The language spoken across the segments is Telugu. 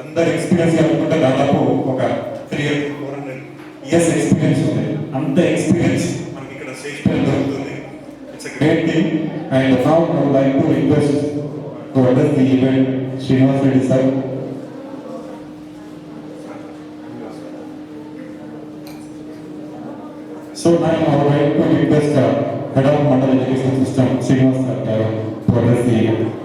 వీళ్ళందరి ఎక్స్పీరియన్స్ కనుకుంటే దాదాపు ఒక 300-400 ఇయర్స్ ఎక్స్పీరియన్స్ ఉంది. అంత ఎక్స్పీరియన్స్ మనకి ఇక్కడ స్టేజ్ పైన దొరుకుతుంది. It's a great thing. And now I would like to request to address the event Srinivas Reddy sir. So now I would like to request Head of Mandal Education System, Srinivas Sir, to address the event.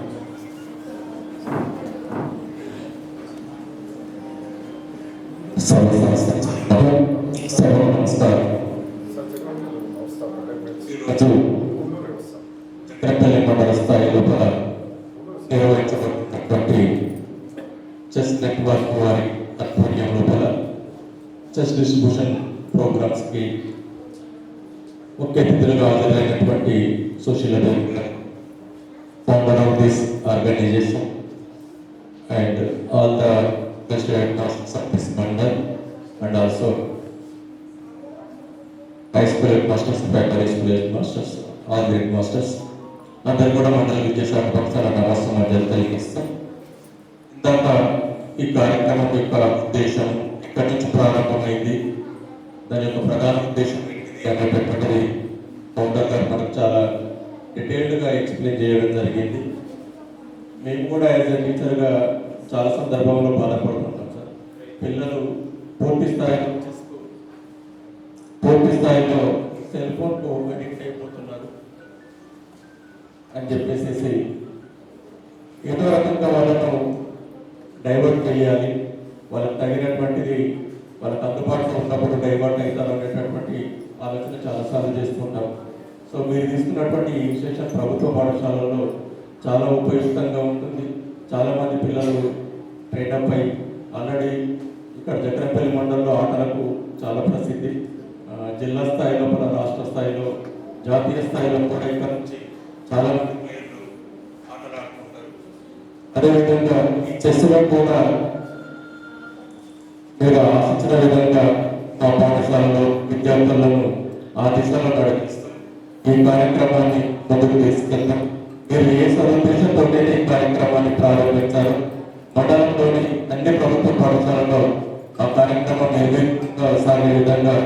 నమస్కారం. ఈరోజు చక్రపల్లి మండల స్థాయి లోపల నిర్వహించబడినటువంటి చెస్ నెట్వర్క్ వారి ఆధ్వర్యం లోపల చెస్ డిస్ట్రిబ్యూషన్ ప్రోగ్రామ్స్కి ముఖ్య అతిథులుగా హాజరైనటువంటి social founder of this organization and all the best headmasters of this mandal and also high school head masters, primary school head masters, all head masters అందరు కూడా మండల విద్యాశాఖ పక్షాల నమస్కారం మధ్యలో తెలియజేస్తాం. ఇందాక ఈ కార్యక్రమం యొక్క ఉద్దేశం ఇక్కడి నుంచి ప్రారంభమైంది, దాని యొక్క ప్రధాన ఉద్దేశం అనేటటువంటిది ఫౌండర్ గారు మనకు చాలా డీటెయిల్డ్గా ఎక్స్ప్లెయిన్ చేయడం జరిగింది. మేము కూడా యాజ్ ఎ టీచర్గా చాలా సందర్భంలో బాధపడుతుంటాం సార్. పిల్లలు పూర్తి స్థాయిలో సెల్ ఫోన్కు అడిక్ట్ అయిపోతున్నారు అని చెప్పేసి ఏదో రకంగా వాళ్ళను డైవర్ట్ చేయాలి, వాళ్ళకి తగినటువంటిది వాళ్ళకి అందుబాటులో ఉన్నప్పుడు డైవర్ట్ అవుతారు అనేటటువంటి ఆలోచన చాలాసార్లు చేస్తుంటాం. సో మీరు తీసుకున్నటువంటి ఈ విశేషం ప్రభుత్వ పాఠశాలలో చాలా ఉపయుక్తంగా ఉంటుంది. చాలామంది పిల్లలు ట్రైనప్ అయి ఆల్రెడీ ఇక్కడ చక్రపల్లి మండలంలో ఆటలకు చాలా ప్రసిద్ధి. జిల్లా స్థాయిలో కూడా, రాష్ట్ర స్థాయిలో, జాతీయ స్థాయిలో కూడా ఇక్కడ నుంచి చాలామంది ప్లేయర్లు ఆటలు ఆడుతుంటారు. అదేవిధంగా ఈ చెస్లో కూడా మీరు ఆశించిన విధంగా మా పాఠశాలలో విద్యార్థులను ఆ దిశలో నడిపిస్తాం. ఈ కార్యక్రమాన్ని ముందుకు తీసుకెళ్తాం. మీరు ఏ సదుద్దేశంతో ఈ కార్యక్రమాన్ని ప్రారంభించారు, మండలంలోని అన్ని ప్రభుత్వ పాఠశాలలో ఆ కార్యక్రమం నిర్వహించగా సాగే విధంగా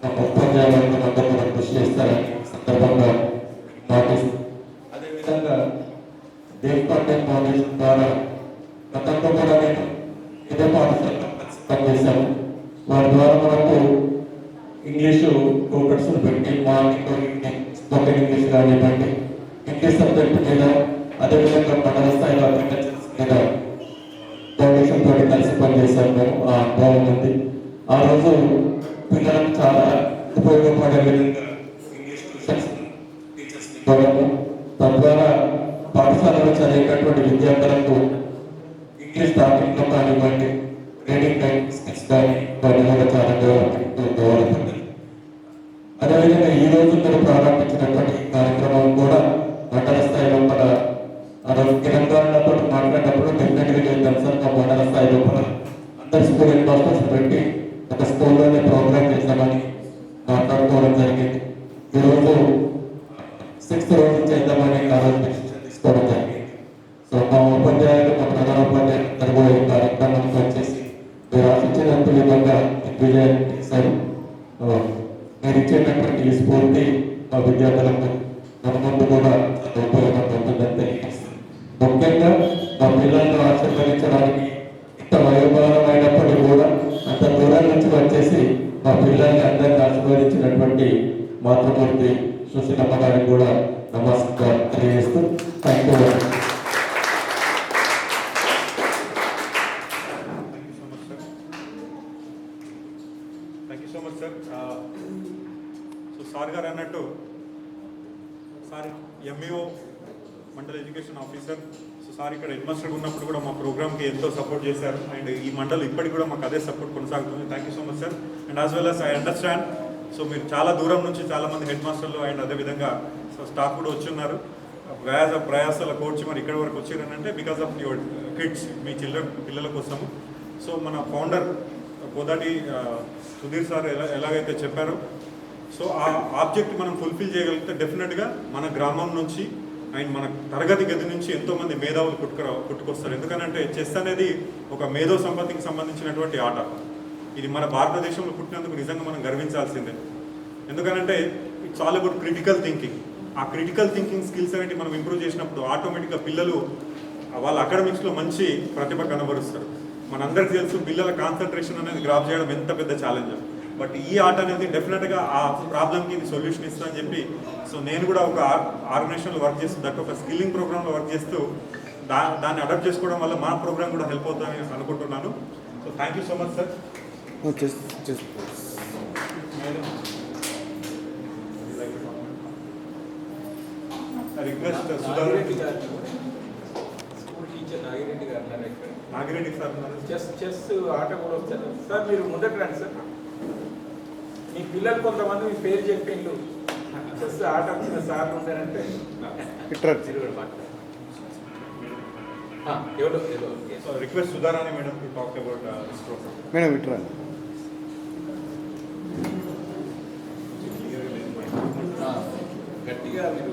మా ఉపాధ్యాయులను అందరూ కృషి చేస్తారని సందర్భంగా మాటిస్తాం. అదేవిధంగా దేవపాండే ఫౌండేషన్ ద్వారా గతంలో కూడా నేను ఇదే పాఠశాలలో పనిచేశాము. వారి ద్వారా మనకు ఇంగ్లీషు ట్యూటర్స్ పెట్టి మార్నింగ్ స్పోకెన్ ఇంగ్లీష్ కానివ్వండి, ఇంగ్లీష్ సబ్జెక్ట్ మీద, అదేవిధంగా మండల స్థాయిలో అగ్రికల్చర్స్ మీద ఫౌండేషన్ తోటి కలిసి పనిచేశాము. మేము ఆ అనుభవం ఉంది. ఆ రోజు పిల్లలకు చాలా ఉపయోగపడే విధంగా ఇంగ్లీష్ ట్యూషన్స్ టీచర్స్ని ఇవ్వడము, తద్వారా పాఠశాలలో చదివేటటువంటి విద్యార్థులకు ఇంగ్లీష్ టాకింగ్లో కానివ్వండి, రీడింగ్ స్కిల్స్ కానీ వాటి కూడా చాలా డెవలప్మెంట్. అదేవిధంగా ఈ రోజు మీరు ప్రారంభించినటువంటి కార్యక్రమం కూడా మండల స్థాయిలో కూడా ఆ రోజు తెలంగాణతో మాట్లాడినప్పుడు డెఫినెట్గా చేద్దాం సార్. మా మండల స్థాయి లోపల అందరు స్కూల్ హెడ్ మాస్టర్స్ పెట్టి ఒక స్కూల్లోనే ప్రోగ్రామ్ చేద్దామని మాట్లాడుకోవడం జరిగింది. ఈరోజు 6th రోజు చేద్దామని ఆ రోజు డిసిషన్ తీసుకోవడం జరిగింది. సో మా ఉపాధ్యాయులు, మా ప్రధాన ఉపాధ్యాయులు అందరూ కూడా ఈ కార్యక్రమానికి వచ్చేసి మీరు ఆశించినంత విధంగా విజయం చేశారు. మీరు ఇచ్చేటటువంటి ఈ స్ఫూర్తి మా విద్యార్థులకు మన ముందు కూడా ఉపయోగంగా ఉంటుందని తెలియజేస్తుంది. ముఖ్యంగా మా పిల్లలను ఆశీర్వదించడానికి ఇంత వయోభారమైనప్పటికీ కూడా అంత దూరం నుంచి వచ్చేసి మా పిల్లల్ని అందరినీ ఆశీర్వదించినటువంటి మాతృమూర్తి సుశీలమ్మ గారికి కూడా నమస్కారం తెలియజేస్తూ థ్యాంక్ యూ. సార్ గారు అన్నట్టు sir MEO mandal education officer. So sir ఇక్కడ హెడ్ మాస్టర్ ఉన్నప్పుడు కూడా మా ప్రోగ్రామ్కి ఎంతో సపోర్ట్ చేశారు. అండ్ ఈ మండల్ ఇప్పటికి కూడా మాకు అదే సపోర్ట్ కొనసాగుతుంది. Thank you so much sir. And as well as I understand, so మీరు చాలా దూరం నుంచి చాలామంది హెడ్ మాస్టర్లు అండ్ అదేవిధంగా సో స్టాఫ్ కూడా వచ్చి ఉన్నారు. ప్రయాసాల కోర్చి మరి ఇక్కడి వరకు వచ్చారనంటే బికాస్ ఆఫ్ యువర్ కిడ్స్, మీ పిల్లల కోసము. సో మన ఫౌండర్ కోదాటి సుధీర్ సార్ ఎలాగైతే చెప్పారో, సో ఆ ఆబ్జెక్ట్ మనం ఫుల్ఫిల్ చేయగలిగితే డెఫినెట్గా మన గ్రామం నుంచి అండ్ మన తరగతి గది నుంచి ఎంతోమంది మేధావులు పుట్టుకొస్తారు. ఎందుకనంటే చెస్ అనేది ఒక మేధో సంపత్తికి సంబంధించినటువంటి ఆట. ఇది మన భారతదేశంలో పుట్టినందుకు నిజంగా మనం గర్వించాల్సిందే. ఎందుకనంటే it's all about critical thinking. ఆ క్రిటికల్ థింకింగ్ స్కిల్స్ అనేవి మనం ఇంప్రూవ్ చేసినప్పుడు ఆటోమేటిక్గా పిల్లలు వాళ్ళ అకాడమిక్స్లో మంచి ప్రతిభ కనబరుస్తారు. మనందరికీ తెలుసు పిల్లల కాన్సన్ట్రేషన్ అనేది గ్రాప్ చేయడం ఎంత పెద్ద ఛాలెంజ్. బట్ ఈ ఆట అనేది డెఫినెట్గా ఆ ప్రాబ్లమ్కి ఇది సొల్యూషన్ ఇస్తుందని చెప్పి సో నేను కూడా ఒక ఆర్గనైజేషన్లో వర్క్ చేస్తూ దట్ ఒక స్కిల్లింగ్ ప్రోగ్రామ్లో వర్క్ చేస్తూ దాన్ని అడాప్ట్ చేసుకోవడం వల్ల మా ప్రోగ్రామ్ కూడా హెల్ప్ అవుతుందని అనుకుంటున్నాను. So thank you so much sir. Request Nagireddy గారు స్కూల్ టీచర్ నాగిరెడ్డి గారు నాగిరెడ్డి సార్ చెస్ ఆట కూడా వస్తారు సార్. మీరు ముందట రండి సార్. మీ పిల్లలు కొంతమంది మీ పేరు చెప్పిండు చెస్ ఆట వచ్చిన సార్లు ఉంటారంటే ఎవరో request Sudharani madam to talk about this program. Madam ఇట్రా. గట్టిగా మీరు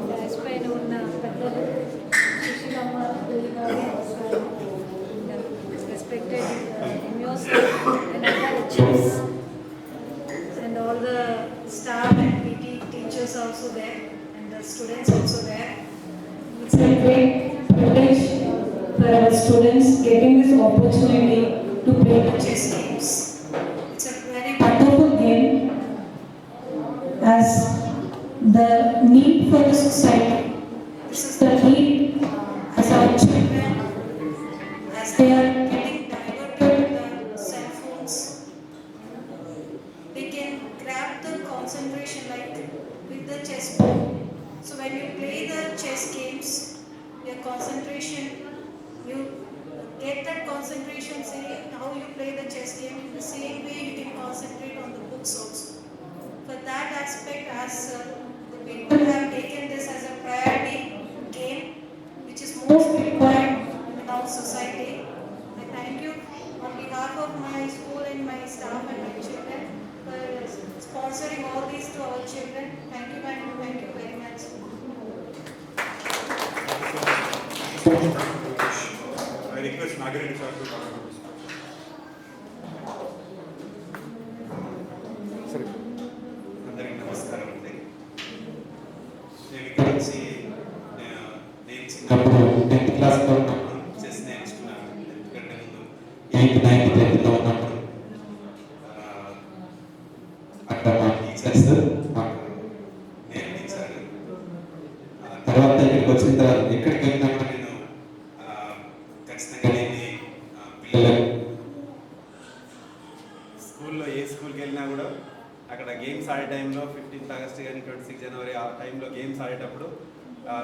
డాష్ పైన ఉన్న పెద్దలు Sushilamma respected MEOs and other lecturers and all the staff and PT teachers also there and the students also there. It's a great privilege for our students getting this opportunity to play the chess games. It's a very wonderful game as the need for the society. This is the need as our children, as they are getting diverted with the cell phones, they can grab the concentration like with the chessboard. So when you play the chess games, your concentration, you get that concentration, say how you play the chess game, in the same way you can concentrate on the books also. For that aspect, as the people have taken this as a priority game, which is most required in our society. I thank you on behalf of my school and my staff and my children for sponsoring all these to our children. Thank you very much. I request Nagireddy sir to talk about this. అందరికీ నమస్కారం అండి. నేను ఇక్కడ వచ్చి నేను చిన్నప్పుడు 10th క్లాస్లో ఉన్నప్పుడు చెస్ నేర్చుకున్నాను. ఎందుకంటే ముందు 8th 9th 10thలో ఉన్నప్పుడు అక్కడ మా టీచర్స్ మాకు నేర్పించారు. తర్వాత ఇక్కడికి వచ్చిన తర్వాత ఎక్కడికి వెళ్ళినా కూడా నేను ఖచ్చితంగా దీన్ని పిల్లలకు స్కూల్లో ఏ స్కూల్కి వెళ్ళినా కూడా అక్కడ గేమ్స్ ఆడే టైంలో 15th ఆగస్ట్ కానీ 26 జనవరి ఆ టైంలో గేమ్స్ ఆడేటప్పుడు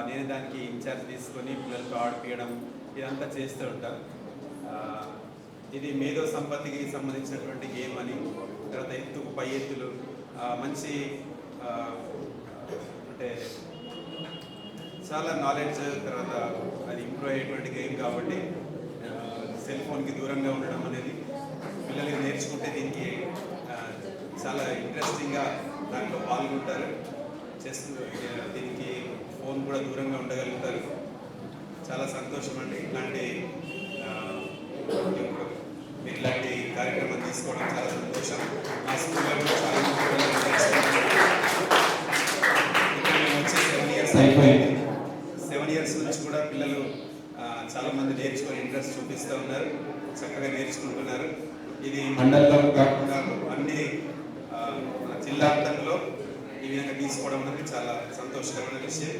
నేను దానికి ఇన్ఛార్జ్ తీసుకొని పిల్లలతో ఆడిపియడం ఇదంతా చేస్తూ ఉంటాను. ఇది మేధో సంపత్తికి సంబంధించినటువంటి గేమ్ అని, తర్వాత ఎత్తుకు పై ఎత్తులు మంచి అంటే చాలా నాలెడ్జ్, తర్వాత అది ఇంప్రూవ్ అయ్యేటువంటి గేమ్ కాబట్టి సెల్ ఫోన్కి దూరంగా ఉండడం అనేది పిల్లలకి నేర్చుకుంటే దీనికి చాలా ఇంట్రెస్టింగ్గా దాంట్లో పాల్గొంటారు. చెస్ దీనికి ఫోన్ కూడా దూరంగా ఉండగలుగుతారు. చాలా సంతోషం అండి. ఇట్లాంటి కార్యక్రమం తీసుకోవడం చాలా సంతోషం. మా స్కూల్లో కూడా చాలా మంది పిల్లలు వచ్చి 7 ఇయర్స్ నుంచి కూడా పిల్లలు చాలామంది నేర్చుకొని ఇంట్రెస్ట్ చూపిస్తూ ఉన్నారు, చక్కగా నేర్చుకుంటున్నారు. ఇది మండలంలో కాకుండా అన్ని జిల్లాంతంలో ఈ విధంగా తీసుకోవడం అనేది చాలా సంతోషకరమైన విషయం.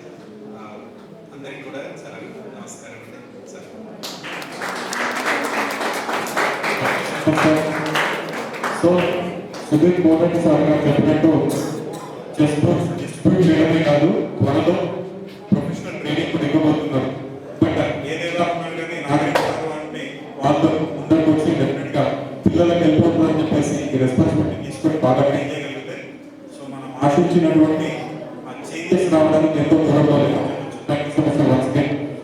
అందరికీ కూడా చాలా నమస్కారం అండి sir. So Sudheer Modi sir గారు చెప్పినట్టు డిస్ట్రిబ్యూట్ చేయడమే కాదు, త్వరలో ప్రొఫెషనల్ ట్రైనింగ్ దిగబోతున్నారు. బట్ ఏదేలా ఉన్నాడు కానీ నాగరిక అంటే వాళ్ళతో ముందరికి వచ్చి డెఫినెట్గా పిల్లలకు వెళ్ళిపోతుందని చెప్పేసి రెస్పాన్సిబిలిటీ తీసుకొని బాగా ట్రైన్ చేయగలిగితే సో మనం ఆశించినటువంటి